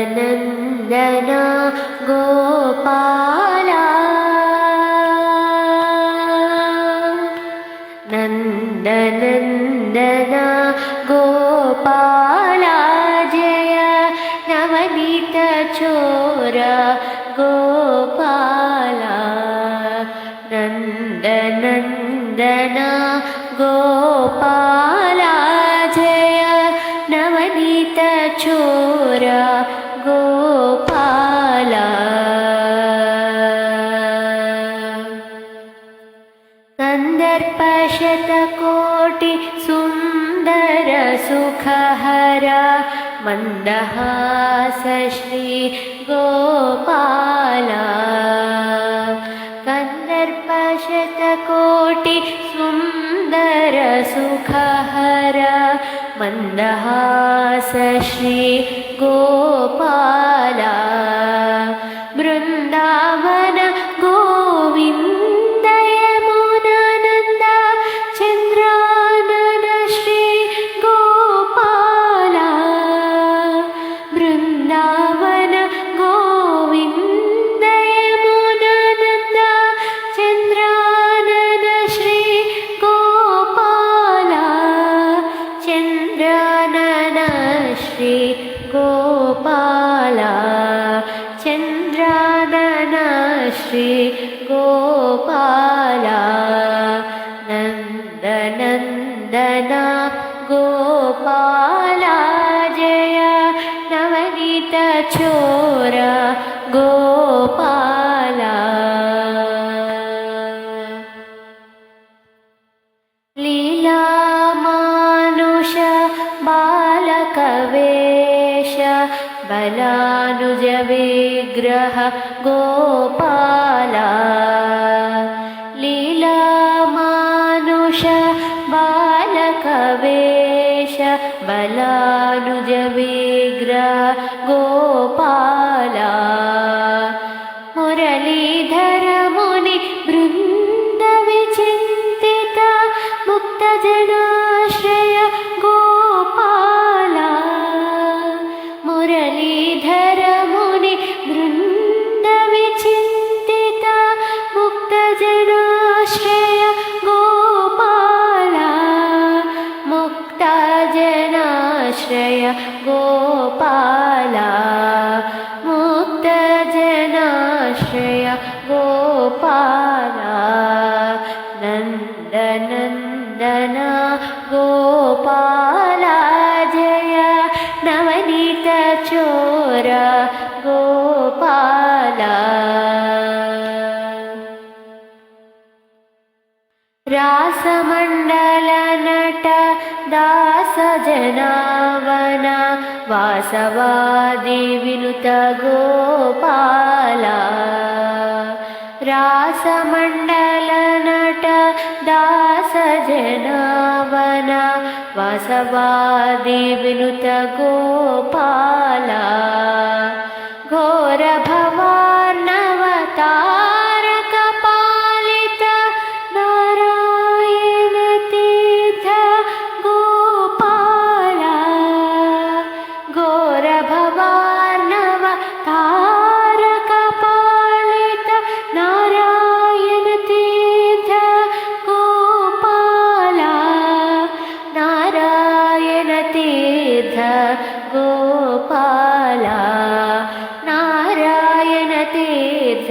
नन्दनन्दन गोपाला नन्दनन्दन गोपाला जय नवनीत चोर गोपाला नन्दनन्दन गोपाला जय नवनीत चोर गोपाला कंदर्पशतकोटि सुंदर सुखहर मंदहास श्री गोपाला कंदर्पशतकोटि सुंदर सुखहर मंदहास श्री गोपाला वृंदावन गोविंद यमुनानंद चंद्रानन श्री गोपाला वृंदावन गोविंद यमुनानंद चंद्रानन श्री गोपाला चंद्रानन श्री गोपाला चंद्रानन श्री गोपाला नन्दनन्दन गोपाला जय नवनीत चोर गोपाला लीला मानुष बालकवेश बलानुज विग्रह गोपाला लीला मानुष बालकवेश बलानुज विग्रह गोपाला मुरलीधर मुनि वृंद विचिंतित मुक्त जनाश्रय गोपाला मुरलीधर मुनि वृंद विचिंतित मुक्त जनाश्रय गोपाला मुक्त जनाश्रय गोपाला मुक्त जनाश्रय गोपाला नन्दनन्दन गोपाला जय नवनीत चोर गोपाला रासमण्डल नट दास जनावन वासवादि विनुत गोपाला रासमण्डल नट दास जनावन वासवादि विनुत गोपाला घोर भवार्णवतारक पालित नारायण तीर्थ गोपाला घोर भवार्णवतारक पालित नारायण तीर्थ गोपाला नारायण तीर्थ गोपाला नारायण तीर्थ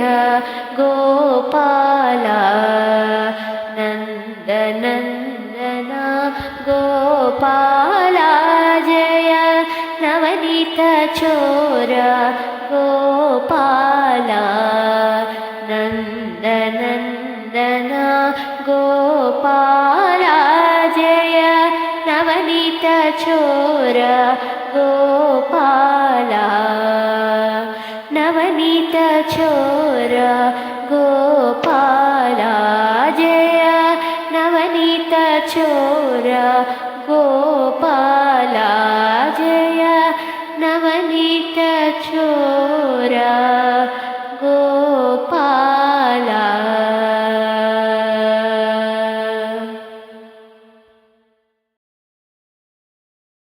गोपाला नन्दनन्दन गोपाला जय नवनीत चोर गोपाला नन्दनन्दन गोपाला जय नवनीत चोर गोपाला नवनीत चोर गोपाला जय नवनीत चोर गोपाला जय नवनीत चोर